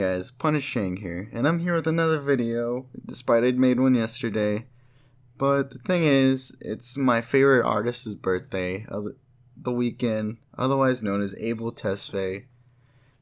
Guys, Punishing here, and I'm here with another video, despite I'd made one yesterday. But the thing is, it's my favorite artist's birthday of the weekend, otherwise known as Abel Tesfaye.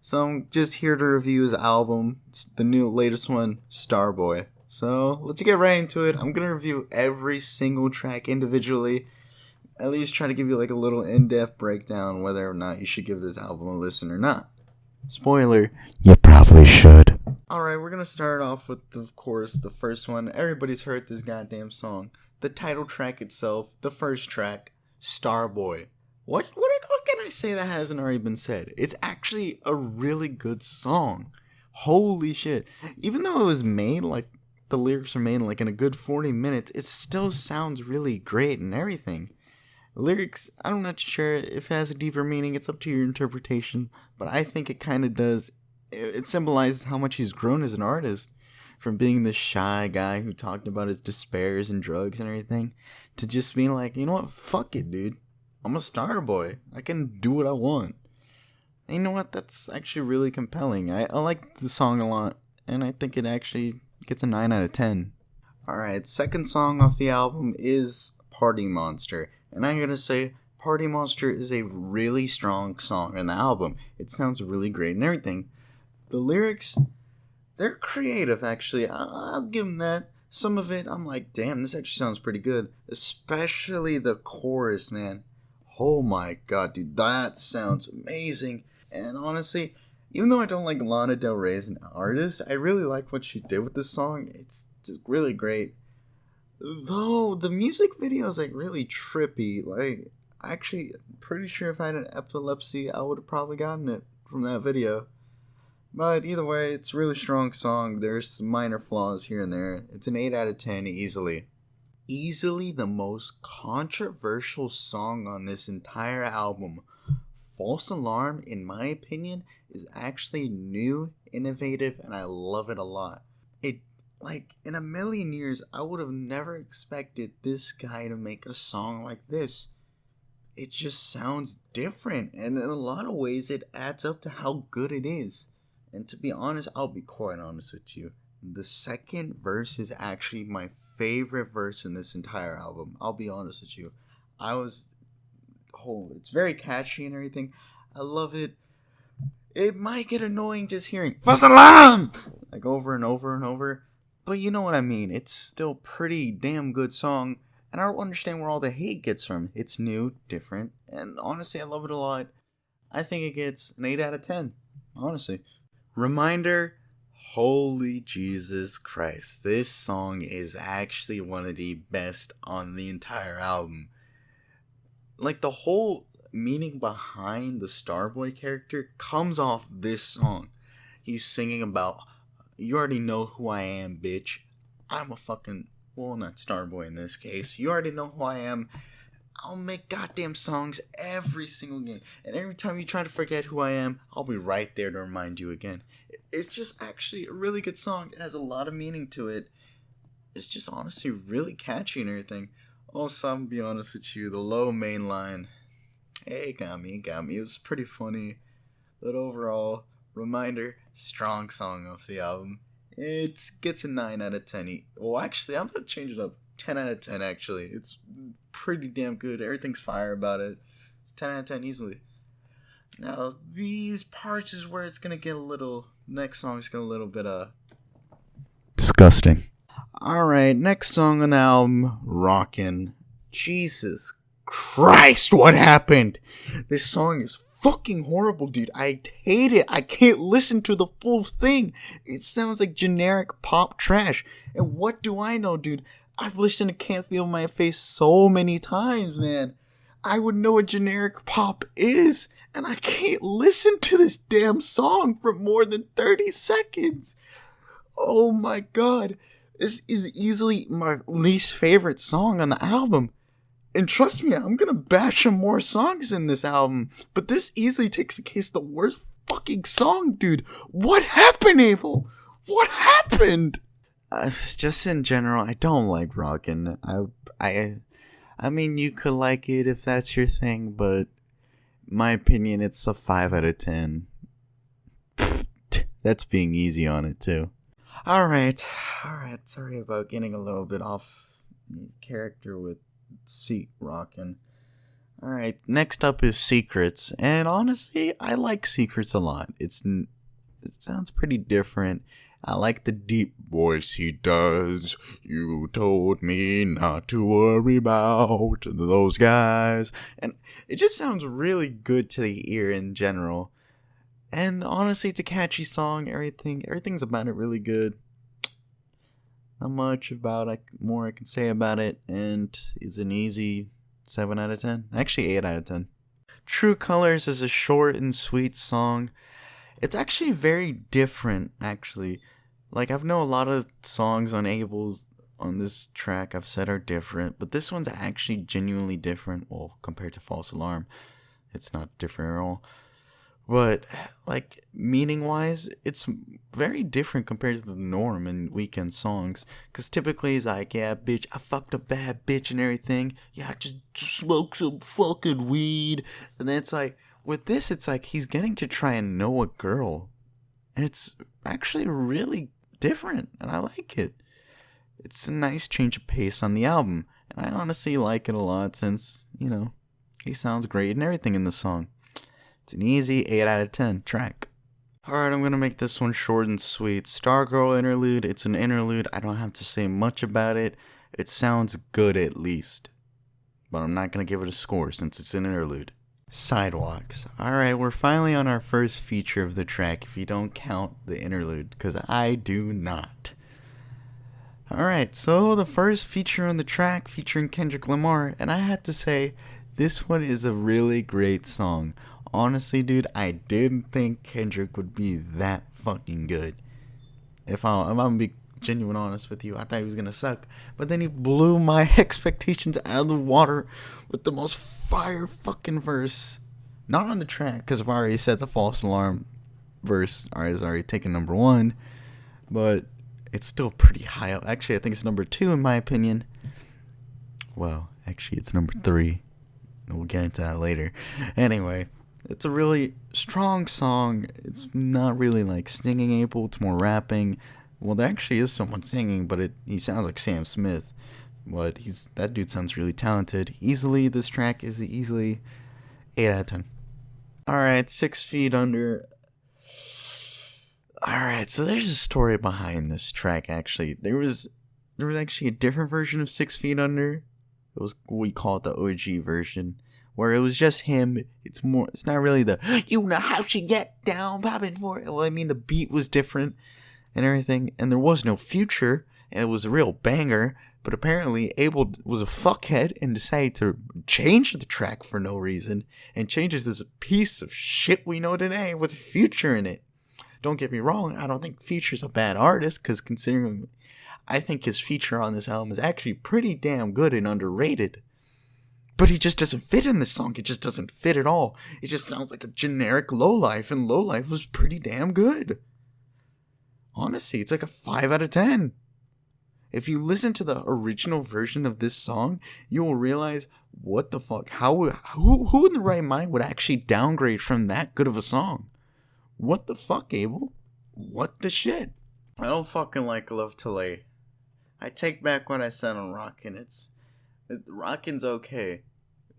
So I'm just here to review his album. It's the latest one, Starboy. So let's get right into it. I'm gonna review every single track individually. At least try to give you like a little in-depth breakdown whether or not you should give this album a listen or not. Spoiler, you probably should. Alright, we're gonna start off with, of course, the first one. Everybody's heard this goddamn song. The title track itself, the first track, Starboy. What can I say that hasn't already been said? It's actually a really good song. Holy shit. Even though it was made, like, the lyrics are made like in a good 40 minutes, it still sounds really great and everything. Lyrics, I'm not sure if it has a deeper meaning, it's up to your interpretation, but I think it kind of does. It symbolizes how much he's grown as an artist, from being this shy guy who talked about his despairs and drugs and everything, to just being like, you know what, fuck it, dude. I'm a star boy. I can do what I want. And you know what, that's actually really compelling. I like the song a lot, and I think it actually gets a 9 out of 10. Alright, second song off the album is Party Monster. And I'm gonna say Party Monster is a really strong song in the album. It sounds really great and everything. The lyrics, they're creative actually. I'll give them that. Some of it, I'm like, damn, this actually sounds pretty good. Especially the chorus, man. Oh my god, dude, that sounds amazing. And honestly, even though I don't like Lana Del Rey as an artist, I really like what she did with this song. It's just really great. Though the music video is like really trippy. Like, actually, pretty sure if I had an epilepsy, I would have probably gotten it from that video. But either way, it's a really strong song. There's some minor flaws here and there. It's an 8 out of 10 easily. Easily the most controversial song on this entire album. False Alarm, in my opinion, is actually new, innovative, and I love it a lot. Like, in a million years, I would have never expected this guy to make a song like this. It just sounds different, and in a lot of ways, it adds up to how good it is. And to be honest, I'll be quite honest with you. The second verse is actually my favorite verse in this entire album. I'll be honest with you. It's very catchy and everything. I love it. It might get annoying just hearing False Alarm! Like over and over and over. But you know what I mean. It's still pretty damn good song. And I don't understand where all the hate gets from. It's new, different, and honestly I love it a lot. I think it gets an 8 out of 10. Honestly. Reminder, holy Jesus Christ. This song is actually one of the best on the entire album. Like, the whole meaning behind the Starboy character comes off this song. He's singing about, you already know who I am, bitch. I'm a fucking, well, not Starboy in this case. You already know who I am. I'll make goddamn songs every single game. And every time you try to forget who I am, I'll be right there to remind you again. It's just actually a really good song. It has a lot of meaning to it. It's just honestly really catchy and everything. Also, I'm gonna be honest with you, the low main line, it got me. It was pretty funny. But overall, reminder, strong song off the album. It gets a 9 out of 10. Well, actually, I'm going to change it up. 10 out of 10, actually. It's pretty damn good. Everything's fire about it. 10 out of 10 easily. Now, these parts is where it's going to get a little... Next song is going to get a little bit, disgusting. Alright, next song on the album, Rockin'. Jesus Christ, what happened? This song is fucking horrible, dude. I hate it. I can't listen to the full thing. It sounds like generic pop trash. And what do I know, dude? I've listened to Can't Feel My Face so many times, man. I would know what generic pop is, and I can't listen to this damn song for more than 30 seconds. Oh my god. This is easily my least favorite song on the album. And trust me, I'm gonna bash some more songs in this album. But this easily takes the case of the worst fucking song, dude. What happened, Abel? What happened? Just in general, I don't like Rockin'. I mean, you could like it if that's your thing, but in my opinion, it's a 5 out of 10. That's being easy on it too. Alright. Sorry about getting a little bit off character with seat rocking. Alright, next up is Secrets. And honestly, I like Secrets a lot. It sounds pretty different. I like the deep voice he does. You told me not to worry about those guys. And it just sounds really good to the ear in general. And honestly, it's a catchy song. Everything's about it really good. Not much more I can say about it. And it's an easy 7 out of 10. Actually, 8 out of 10. True Colors is a short and sweet song. It's actually very different, actually. Like, I've known a lot of songs on Abels on this track I've said are different, but this one's actually genuinely different. Well, compared to False Alarm, it's not different at all. But, like, meaning-wise, it's very different compared to the norm in Weeknd songs. Because typically it's like, yeah, bitch, I fucked a bad bitch and everything. Yeah, I just smoked some fucking weed. And then it's like, with this, it's like he's getting to try and know a girl. And it's actually really different, and I like it. It's a nice change of pace on the album. And I honestly like it a lot since, he sounds great and everything in the song. It's an easy 8 out of 10 track. Alright, I'm going to make this one short and sweet. Stargirl interlude. It's an interlude. I don't have to say much about it. It sounds good at least. But I'm not going to give it a score since it's an interlude. Sidewalks. Alright, we're finally on our first feature of the track if you don't count the interlude, because I do not. Alright, so the first feature on the track featuring Kendrick Lamar, and I had to say, this one is a really great song. Honestly, dude, I didn't think Kendrick would be that fucking good. If I'm gonna be genuine honest with you, I thought he was gonna suck. But then he blew my expectations out of the water with the most fire fucking verse. Not on the track, because I've already said the False Alarm verse is already taken number 1. But it's still pretty high up. Actually, I think it's number 2 in my opinion. Well, actually, it's number 3. We'll get into that later. Anyway. It's a really strong song. It's not really like singing able. It's more rapping. Well, there actually is someone singing, but he sounds like Sam Smith. But that dude sounds really talented. This track is easily 8 out of 10. Alright, 6 Feet Under. Alright, so there's a story behind this track, actually. There was actually a different version of 6 Feet Under. We call it the OG version. Where it was just him. It's not really the, you know how she get down, popping for it. Well, I mean, the beat was different and everything. And there was no Future. And it was a real banger. But apparently, Abel was a fuckhead and decided to change the track for no reason. And change it to this piece of shit we know today with Future in it. Don't get me wrong. I don't think Future's a bad artist. Because considering, I think his feature on this album is actually pretty damn good and underrated. But he just doesn't fit in this song. It just doesn't fit at all. It just sounds like a generic Lowlife, and Lowlife was pretty damn good. Honestly, it's like a 5 out of 10. If you listen to the original version of this song, you will realize, what the fuck? Who in the right mind would actually downgrade from that good of a song? What the fuck, Abel? What the shit? I don't fucking like Love to Lay. I take back what I said on Rockin'. Rockin's okay.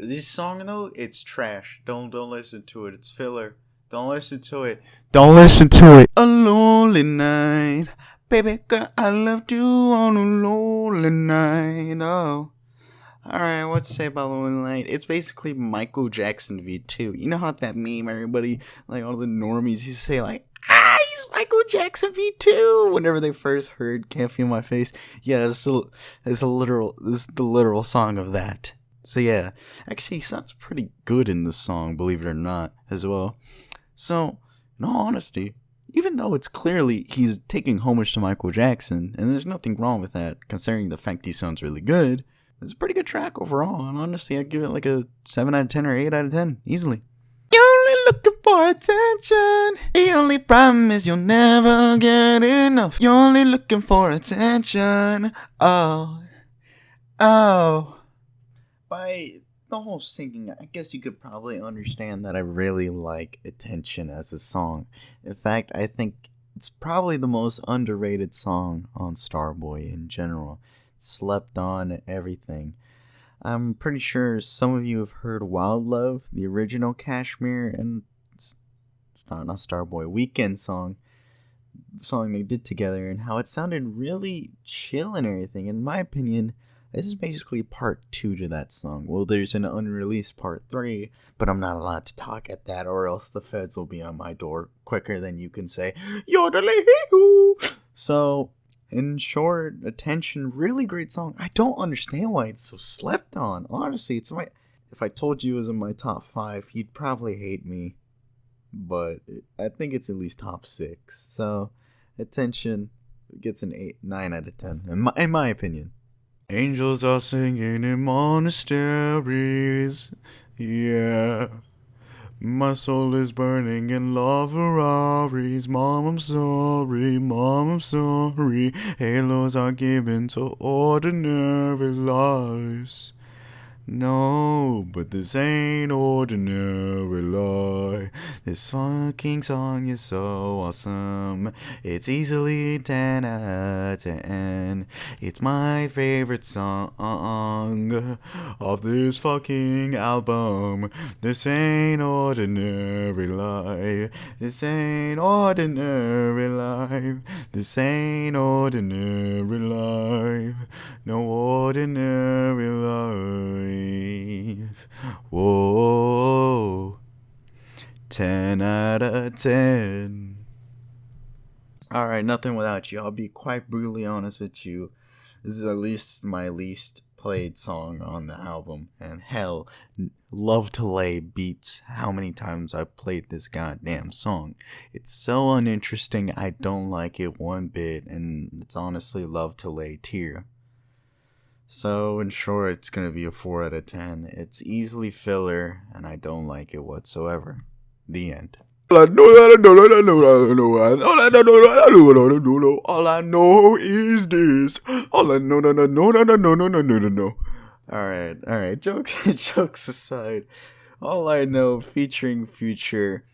This song though, it's trash. Don't listen to it. It's filler. Don't listen to it. Don't listen to it. A lonely night, baby girl, I loved you on a lonely night. Oh, all right. What to say about Lonely Night? It's basically Michael Jackson V2. You know how that meme, everybody, like all the normies, used to say like, he's Michael Jackson V2 whenever they first heard Can't Feel My Face. Yeah, this is the literal song of that. So yeah, actually he sounds pretty good in this song, believe it or not, as well. So, in all honesty, even though it's clearly he's taking homage to Michael Jackson, and there's nothing wrong with that, considering the fact he sounds really good, it's a pretty good track overall, and honestly I'd give it like a 7 out of 10 or 8 out of 10, easily. Looking for attention. The only problem is you'll never get enough. You're only looking for attention. Oh. By the whole singing, I guess you could probably understand that I really like Attention as a song. In fact, I think It's probably the most underrated song on Starboy in general. It's slept on, everything. I'm pretty sure some of you have heard Wild Love, the original Kashmir, and it's not Starboy, Weekend song. The song they did together, and how it sounded really chill and everything. In my opinion, this is basically part 2 to that song. Well, there's an unreleased part 3, but I'm not allowed to talk at that, or else the feds will be on my door quicker than you can say, yodelay-hee-hoo. So, in short, Attention, really great song. I don't understand why it's so slept on. Honestly, if I told you it was in my top 5, you'd probably hate me. But I think it's at least top 6. So, Attention gets an 9 out of 10, in my opinion. Angels are singing in monasteries, yeah. My soul is burning in love Ferraris. Mom, I'm sorry, Mom, I'm sorry. Halos are given to ordinary lives. No, but this ain't ordinary life. This fucking song is so awesome. It's easily 10 out of 10. It's my favorite song of this fucking album. This ain't ordinary life. This ain't ordinary life. This ain't ordinary life. No ordinary life. Whoa, 10 out of 10. Alright, Nothing Without You. I'll be quite brutally honest with you. This is at least my least played song on the album. And hell, Love to Lay beats how many times I've played this goddamn song. It's so uninteresting, I don't like it one bit. And it's honestly Love to Lay tier. So, in short, it's going to be a 4 out of 10. It's easily filler, and I don't like it whatsoever. The end. All I know is this. All I know, no. Alright, jokes aside. All I Know featuring Future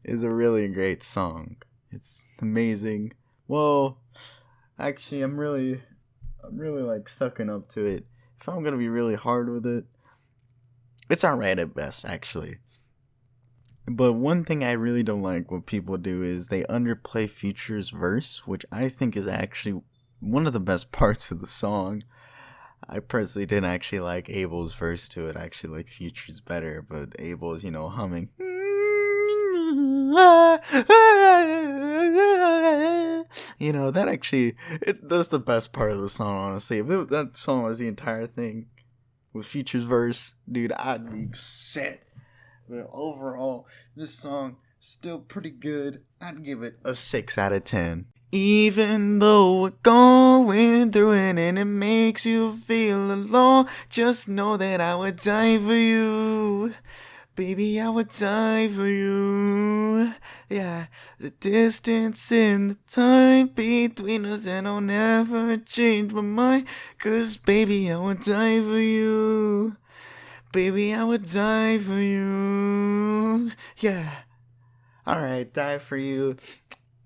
is a really great song. It's amazing. Well, actually, I'm really like sucking up to it. If I'm gonna be really hard with it, it's alright at best, actually. But one thing I really don't like what people do is they underplay Future's verse, which I think is actually one of the best parts of the song. I personally didn't actually like Abel's verse to it. I actually like Future's better, but Abel's, humming. That actually, that's the best part of the song, honestly. If that song was the entire thing with Future's verse, dude, I'd be set. But overall, this song still pretty good. I'd give it a 6 out of 10. Even though we're going through it and it makes you feel alone, just know that I would die for you. Baby, I would die for you. Yeah, the distance and the time between us, and I'll never change my mind. 'Cause baby, I would die for you. Baby, I would die for you. Yeah. Alright, Die For You.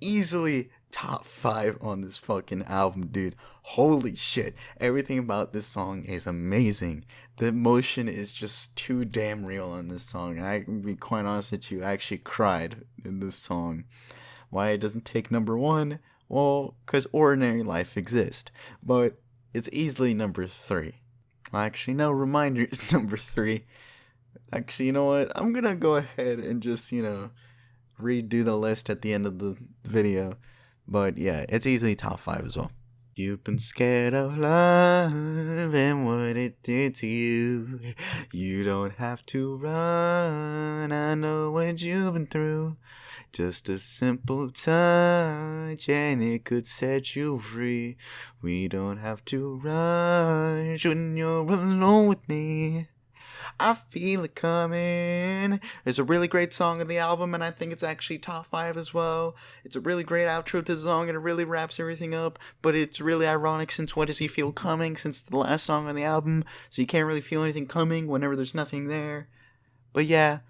Easily top 5 on this fucking album, dude. Holy shit. Everything about this song is amazing. The emotion is just too damn real on this song. I can be quite honest with you, I actually cried in this song. Why it doesn't take number 1? Well, because Ordinary Life exists. But it's easily number 3. Actually, no, Reminder is number 3. Actually, you know what? I'm gonna go ahead and just, redo the list at the end of the video. But yeah, it's easily top 5 as well. You've been scared of love and what it did to you. You don't have to run, I know what you've been through. Just a simple touch and it could set you free. We don't have to rush when you're alone with me. I feel it coming. It's a really great song on the album, and I think it's actually top 5 as well. It's a really great outro to the song, and it really wraps everything up. But it's really ironic since What Does He Feel Coming, since the last song on the album, so you can't really feel anything coming whenever there's nothing there. But yeah,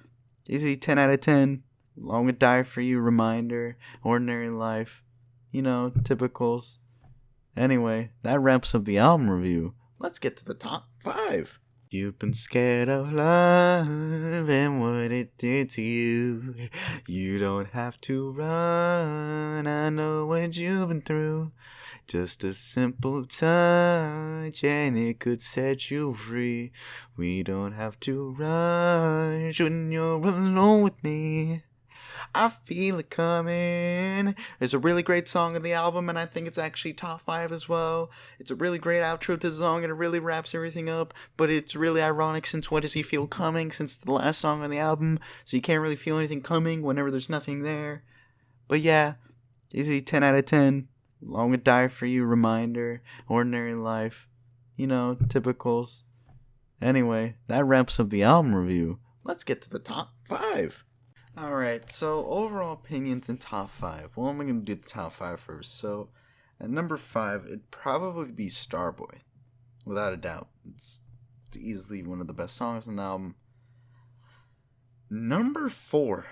easy 10 out of 10. Along with Die For You, Reminder, Ordinary Life. typicals. Anyway, that wraps up the album review. Let's get to the top 5. You've been scared of love and what it did to you. You don't have to run, I know what you've been through. Just a simple touch and it could set you free. We don't have to rush when you're alone with me. I feel it coming. It's a really great song of the album, and I think it's actually top 5 as well. It's a really great outro to the song, and it really wraps everything up. But it's really ironic since What Does He Feel Coming, since the last song on the album, so you can't really feel anything coming whenever there's nothing there. But yeah, easy 10 out of 10. Long Would Die For You, Reminder, Ordinary Life, typicals. Anyway, that wraps up the album review. Let's get to the top 5. Alright, so overall opinions in top 5. Well, I'm going to do the top 5 first. So, at number 5, it'd probably be Starboy. Without a doubt. It's easily one of the best songs on the album. Number 4.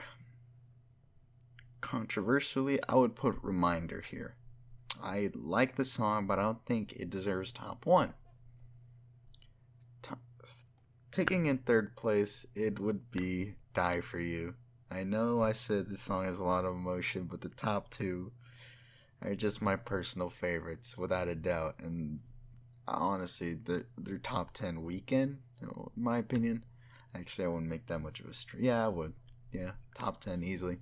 Controversially, I would put Reminder here. I like the song, but I don't think it deserves top 1. Taking in third place, it would be Die For You. I know I said this song has a lot of emotion, but the top 2 are just my personal favorites, without a doubt. And honestly, they're top 10 weekend, in my opinion. Actually, I wouldn't make that much of a stretch. Yeah, I would. Yeah, top 10 easily.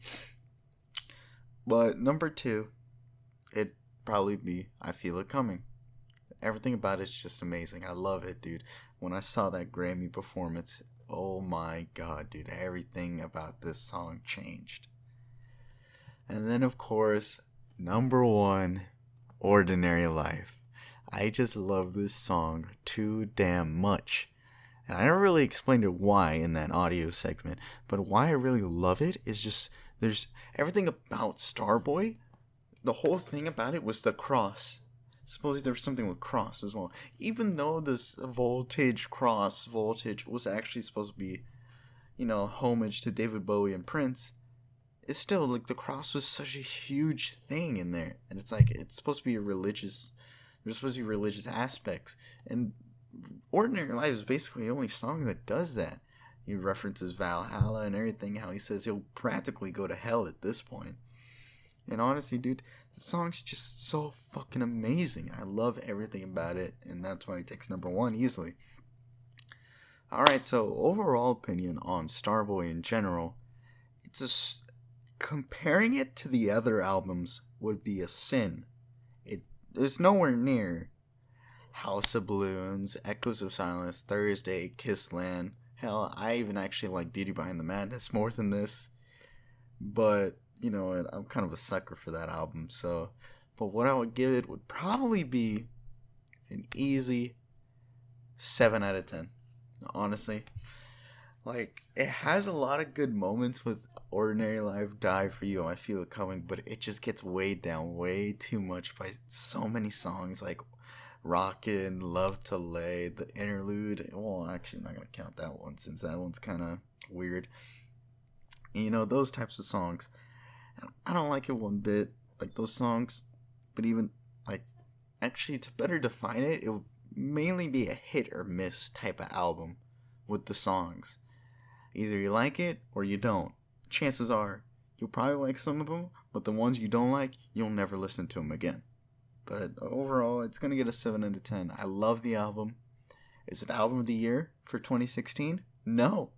But number 2, it'd probably be I Feel It Coming. Everything about it's just amazing. I love it, dude. When I saw that Grammy performance, oh my god, dude, everything about this song changed. And then, of course, number 1, Ordinary Life. I just love this song too damn much. And I never really explained it why in that audio segment, but why I really love it is just, there's everything about Starboy, the whole thing about it was the cross. Supposedly there was something with cross as well. Even though this cross voltage was actually supposed to be, homage to David Bowie and Prince, it's still, like, the cross was such a huge thing in there. And it's like, it's supposed to be there's supposed to be religious aspects. And Ordinary Life is basically the only song that does that. He references Valhalla and everything, how he says he'll practically go to hell at this point. And honestly, dude, the song's just so fucking amazing. I love everything about it, and that's why it takes number 1 easily. Alright, so overall opinion on Starboy in general, comparing it to the other albums would be a sin. There's nowhere near House of Balloons, Echoes of Silence, Thursday, Kissland. Hell, I even actually like Beauty Behind the Madness more than this. But you know what, I'm kind of a sucker for that album, but what I would give it would probably be an easy 7 out of 10, honestly. Like, it has a lot of good moments with Ordinary Life, Die For You, I Feel It Coming, but it just gets weighed down way too much by so many songs, like Rockin', Love to Lay, the interlude. Well, actually, I'm not going to count that one, since that one's kind of weird. Those types of songs. I don't like it one bit, like those songs, but even, like, actually, to better define it, it would mainly be a hit or miss type of album with the songs. Either you like it or you don't. Chances are, you'll probably like some of them, but the ones you don't like, you'll never listen to them again. But overall, it's going to get a 7 out of 10. I love the album. Is it album of the year for 2016? No.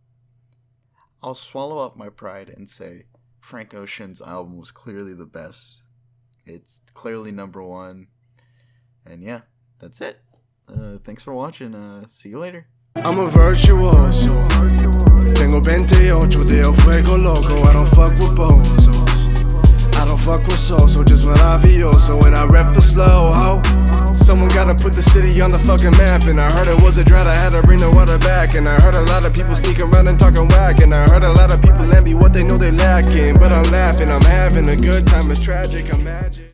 I'll swallow up my pride and say Frank Ocean's album was clearly the best. It's clearly number 1. And yeah, that's it. Thanks for watching. See you later. I'm a virtuoso. Tengo 28 de fuego loco. I don't fuck with bozos. I don't fuck with so just maravilloso. When I rep the slow ho. Someone gotta put the city on the fucking map. And I heard it was a drought, I had to bring the water back. And I heard a lot of people sneaking around and talking whack. And I heard a lot of people envy what they know they lacking. But I'm laughing, I'm having a good time, it's tragic, I'm magic.